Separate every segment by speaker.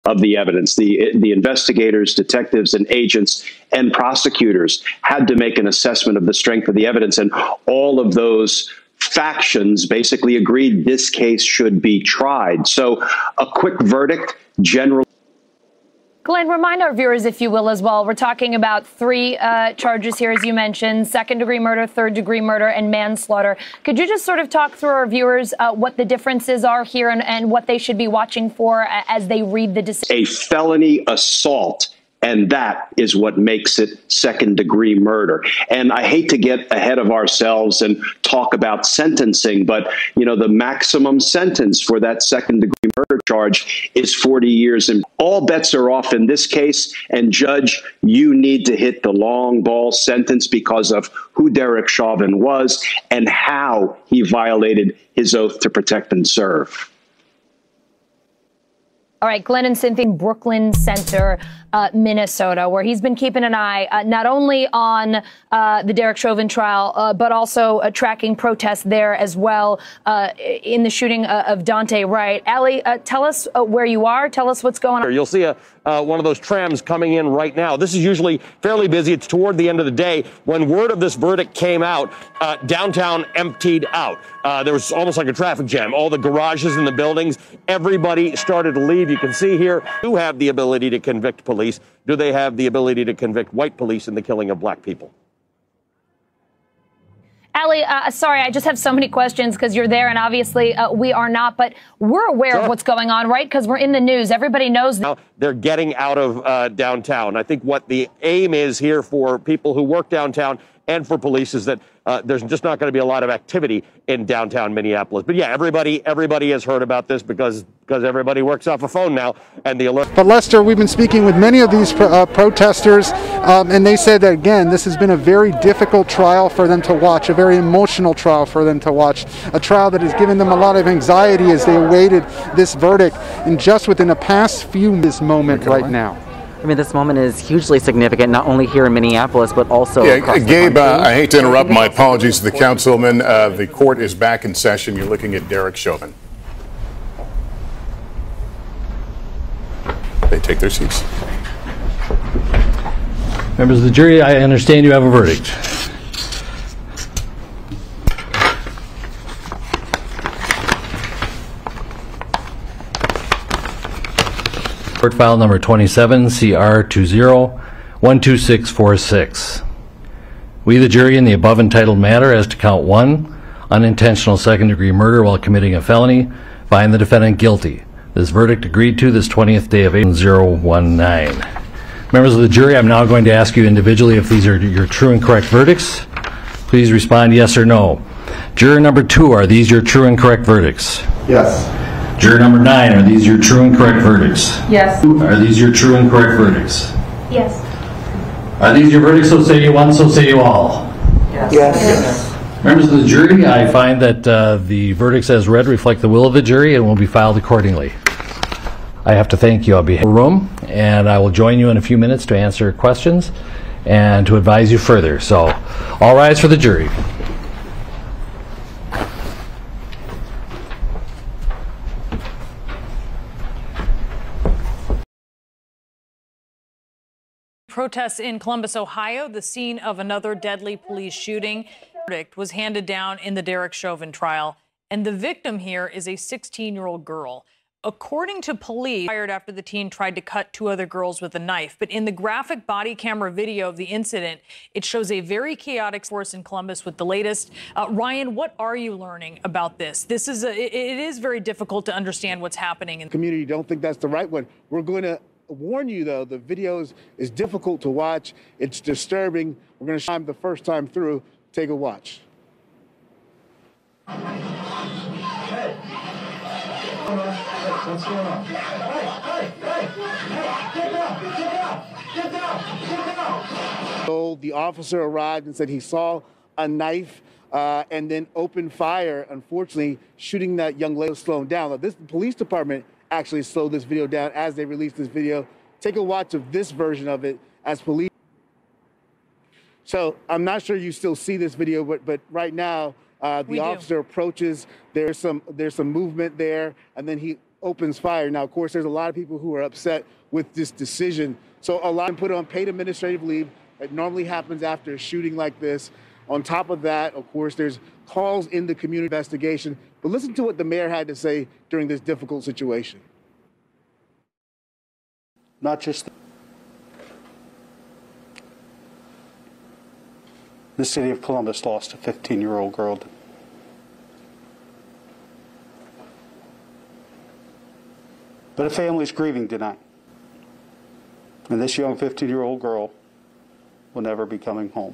Speaker 1: of the evidence. The investigators, detectives, and agents and prosecutors had to make an assessment of the strength of the evidence, and all of those factions basically agreed this case should be tried. So a quick verdict, generally.
Speaker 2: Glenn, remind our viewers, if you will, as well. We're talking about three charges here, as you mentioned: second-degree murder, third-degree murder, and manslaughter. Could you just sort of talk through our viewers what the differences are here and what they should be watching for as they read the decision? A
Speaker 1: felony assault, and that is what makes it second-degree murder. And I hate to get ahead of ourselves and talk about sentencing, but, you know, the maximum sentence for that second-degree murder charge is 40 years. And all bets are off in this case. And, Judge, you need to hit the long ball sentence because of who Derek Chauvin was and how he violated his oath to protect and serve.
Speaker 2: All right, Glenn and Cynthia in Brooklyn Center, Minnesota, where he's been keeping an eye not only on the Derek Chauvin trial, but also tracking protests there as well in the shooting of Daunte Wright. Allie, tell us where you are. Tell us what's going on.
Speaker 3: You'll see one of those trams coming in right now. This is usually fairly busy. It's toward the end of the day. When word of this verdict came out, downtown emptied out. There was almost like a traffic jam. All the garages in the buildings, everybody started to leave. You can see here, who have the ability to convict police? Do they have the ability to convict white police in the killing of black people?
Speaker 2: Allie, sorry, I just have so many questions because you're there, and obviously we are not, but we're aware of what's going on, right? Because we're in the news. Everybody knows.
Speaker 3: Now they're getting out of downtown. I think what the aim is here for people who work downtown and for police is that there's just not going to be a lot of activity in downtown Minneapolis. But yeah, everybody has heard about this because everybody works off a phone now, and the alert.
Speaker 4: But Lester, we've been speaking with many of these protesters, and they said that, again, this has been a very difficult trial for them to watch, a very emotional trial for them to watch, a trial that has given them a lot of anxiety as they awaited this verdict. And just within the past few this moment right now.
Speaker 5: I mean, this moment is hugely significant, not only here in Minneapolis, but also across the
Speaker 6: Gabe,
Speaker 5: country.
Speaker 6: I hate to interrupt. My apologies to the councilman. The court is back in session. You're looking at Derek Chauvin. They take their seats.
Speaker 7: Members of the jury, I understand you have a verdict. Court file number 27, CR 20-12646. We, the jury, in the above entitled matter as to count 1, unintentional second-degree murder while committing a felony, find the defendant guilty. This verdict agreed to this 20th day of April 019. Members of the jury, I'm now going to ask you individually if these are your true and correct verdicts. Please respond yes or no. Juror number 2, are these your true and correct verdicts?
Speaker 4: Yes.
Speaker 7: Juror number 9, are these your true and correct verdicts?
Speaker 8: Yes.
Speaker 7: Are these your true and correct verdicts?
Speaker 8: Yes.
Speaker 7: Are these your verdicts, so say you one, so say you all?
Speaker 8: Yes. Yes.
Speaker 7: Members of the jury, I find that the verdicts as read reflect the will of the jury and will be filed accordingly. I have to thank you on behalf of the room, and I will join you in a few minutes to answer questions and to advise you further. So, all rise for the jury.
Speaker 9: Protests in Columbus, Ohio, the scene of another deadly police shooting. The verdict was handed down in the Derek Chauvin trial, and the victim here is a 16-year-old girl. According to police, fired after the teen tried to cut 2 other girls with a knife. But in the graphic body camera video of the incident, it shows a very chaotic force in Columbus with the latest. Ryan, what are you learning about this? It is very difficult to understand what's happening.
Speaker 10: The community don't think that's the right one. We're going to warn you, though, the video is difficult to watch. It's disturbing. We're going to show the first time through. Take a watch.
Speaker 11: Hey. What's going on? Hey, get down.
Speaker 10: So the officer arrived and said he saw a knife and then opened fire, unfortunately, shooting that young lady. Slowing down. Now, the police department actually slowed this video down as they released this video. Take a watch of this version of it as police. So I'm not sure you still see this video, but right now the officer approaches. There's some movement there, and then he opens fire. Now, of course, there's a lot of people who are upset with this decision. So a lot of them put on paid administrative leave. That normally happens after a shooting like this. On top of that, of course, there's calls in the community investigation. But listen to what the mayor had to say during this difficult situation.
Speaker 8: Not just the city of Columbus lost a 15-year-old girl. But a family's grieving tonight. And this young 15-year-old girl will never be coming home.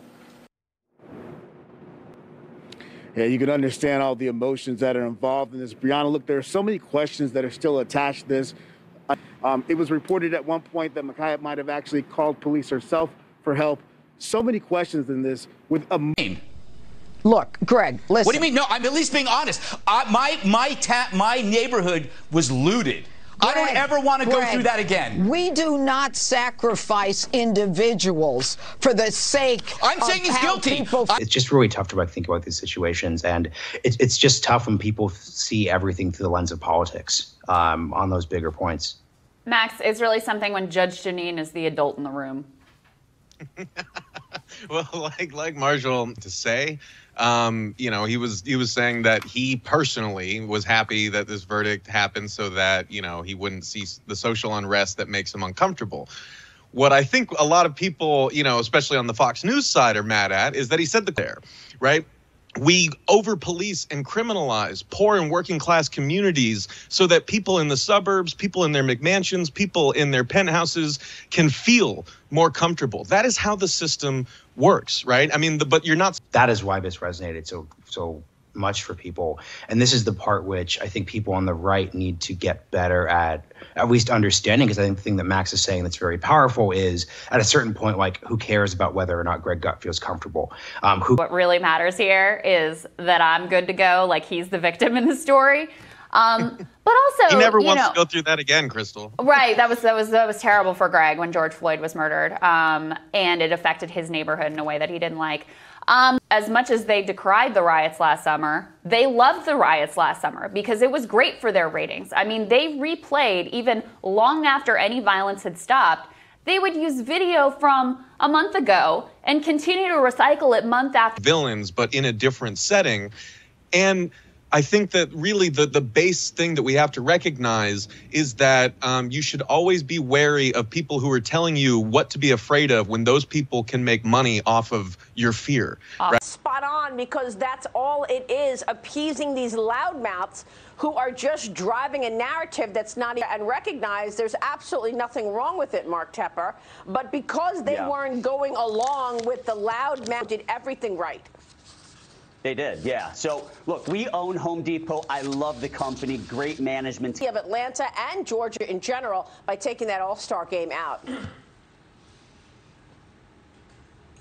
Speaker 10: Yeah, you can understand all the emotions that are involved in this. Brianna, look, there are so many questions that are still attached to this. It was reported at one point that Micaiah might have actually called police herself for help. So many questions in this with a...
Speaker 12: Look, Greg, listen.
Speaker 13: What do you mean? No, I'm at least being honest. My neighborhood was looted. Greg, I don't ever want to go through that again.
Speaker 12: We do not sacrifice individuals for the sake
Speaker 13: I'm saying he's guilty.
Speaker 14: It's just really tough to think about these situations, and it's just tough when people see everything through the lens of politics on those bigger points.
Speaker 15: Max, it's really something when Judge Janine is the adult in the room.
Speaker 16: Well, like Marshall to say, you know, he was saying that he personally was happy that this verdict happened so that, you know, he wouldn't see the social unrest that makes him uncomfortable. What I think a lot of people, you know, especially on the Fox News side are mad at is that he said there, right? We over-police and criminalize poor and working-class communities so that people in the suburbs, people in their McMansions, people in their penthouses can feel more comfortable. That is how the system works, right? I mean, but you're not...
Speaker 14: That is why this resonated so much for people. And this is the part which I think people on the right need to get better at least understanding, because I think the thing that Max is saying that's very powerful is at a certain point, like, who cares about whether or not Greg Gutfeld feels comfortable?
Speaker 15: What really matters here is that I'm good to go, like he's the victim in the story. But also,
Speaker 16: he never wants to go through that again, Crystal.
Speaker 15: Right, that was terrible for Greg when George Floyd was murdered, and it affected his neighborhood in a way that he didn't like. As much as they decried the riots last summer, they loved the riots last summer because it was great for their ratings. I mean, they replayed even long after any violence had stopped. They would use video from a month ago and continue to recycle it month after.
Speaker 16: Villains, but in a different setting. And I think that really the base thing that we have to recognize is that you should always be wary of people who are telling you what to be afraid of when those people can make money off of your fear.
Speaker 17: Right? Spot on, because that's all it is, appeasing these loudmouths who are just driving a narrative that's not even, and recognize there's absolutely nothing wrong with it, Mark Tepper, but because they weren't going along with the loudmouth, did everything right.
Speaker 18: They did, yeah. So, look, we own Home Depot. I love the company. Great management.
Speaker 17: Of Atlanta and Georgia in general by taking that All-Star game out.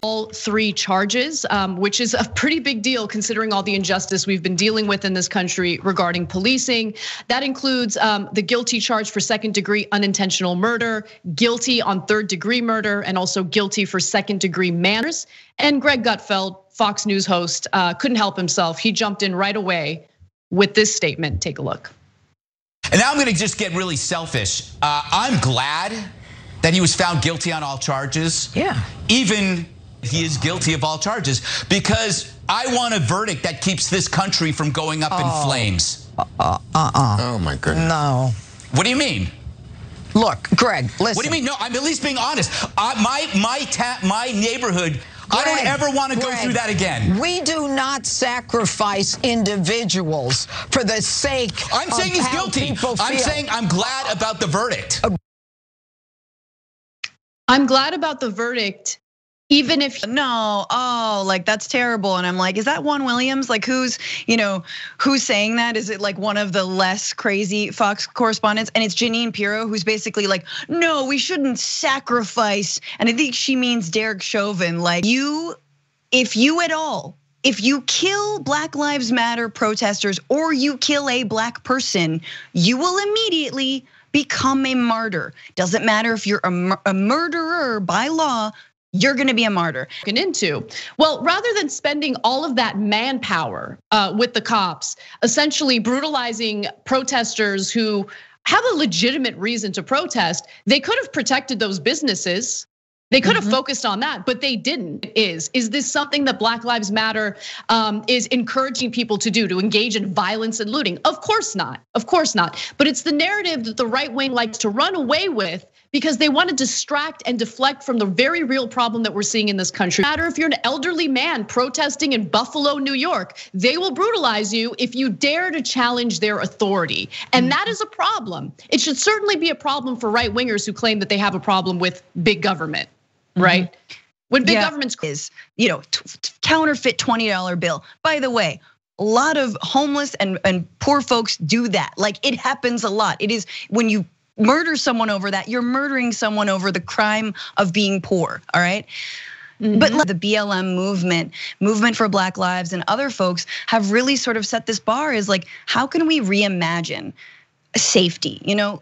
Speaker 19: All three charges, which is a pretty big deal considering all the injustice we've been dealing with in this country regarding policing. That includes the guilty charge for second-degree unintentional murder, guilty on third-degree murder, and also guilty for second-degree manners. And Greg Gutfeld, Fox News host, couldn't help himself. He jumped in right away with this statement. Take a look.
Speaker 13: And now I'm going to just get really selfish. I'm glad that he was found guilty on all charges. Yeah. Even he is guilty of all charges, because I want a verdict that keeps this country from going up in flames.
Speaker 20: Oh my goodness.
Speaker 12: No.
Speaker 13: What do you mean?
Speaker 12: Look, Greg, listen.
Speaker 13: What do you mean? No, I'm at least being honest. My neighborhood, I don't ever want to go through that again.
Speaker 12: We do not sacrifice individuals for the sake
Speaker 13: I'm saying he's guilty. I'm saying I'm glad about the verdict.
Speaker 19: I'm glad about the verdict. Even if like that's terrible. And I'm like, is that Juan Williams? Like who's saying that? Is it like one of the less crazy Fox correspondents? And it's Jeanine Pirro, who's basically like, no, we shouldn't sacrifice. And I think she means Derek Chauvin. Like if you kill Black Lives Matter protesters or you kill a Black person, you will immediately become a martyr. Doesn't matter if you're a murderer by law, you're gonna be a martyr. Well, rather than spending all of that manpower with the cops, essentially brutalizing protesters who
Speaker 21: have a legitimate reason to protest, they could have protected those businesses. They could have focused on that, but they didn't. Is this something that Black Lives Matter is encouraging people to do, to engage in violence and looting? Of course not, of course not. But it's the narrative that the right wing likes to run away with because they want to distract and deflect from the very real problem that we're seeing in this country. No matter if you're an elderly man protesting in Buffalo, New York, they will brutalize you if you dare to challenge their authority. And that is a problem. It should certainly be a problem for right wingers who claim that they have a problem with big government. Right? When big government's
Speaker 19: is, counterfeit $20 bill. By the way, a lot of homeless and poor folks do that. Like, it happens a lot. It is when you murder someone over that, you're murdering someone over the crime of being poor, all right? But the BLM movement for Black Lives and other folks have really sort of set this bar as like, how can we reimagine safety?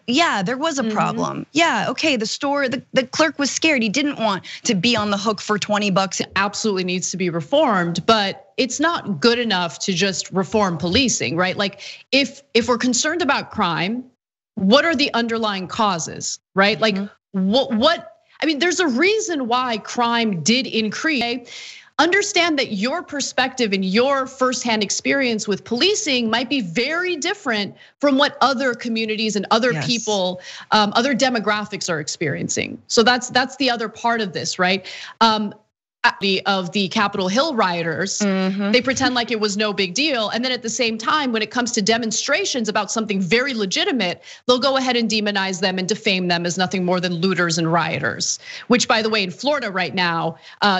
Speaker 19: Yeah, there was a problem. Yeah, okay, the store, the clerk was scared. He didn't want to be on the hook for $20.
Speaker 21: It absolutely needs to be reformed, but it's not good enough to just reform policing, right? Like, if we're concerned about crime, what are the underlying causes, right? Like, what? I mean, there's a reason why crime did increase. Understand that your perspective and your firsthand experience with policing might be very different from what other communities and other people, other demographics are experiencing. So that's the other part of this, right? Of the Capitol Hill rioters, they pretend like it was no big deal. And then at the same time, when it comes to demonstrations about something very legitimate, they'll go ahead and demonize them and defame them as nothing more than looters and rioters. Which, by the way, in Florida right now,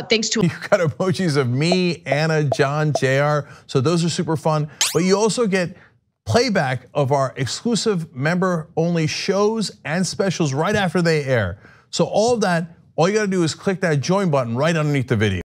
Speaker 21: thanks to-
Speaker 22: You got emojis of me, Anna, John, JR. So those are super fun. But you also get playback of our exclusive member-only shows and specials right after they air. So all of that, all you gotta do is click that join button right underneath the video.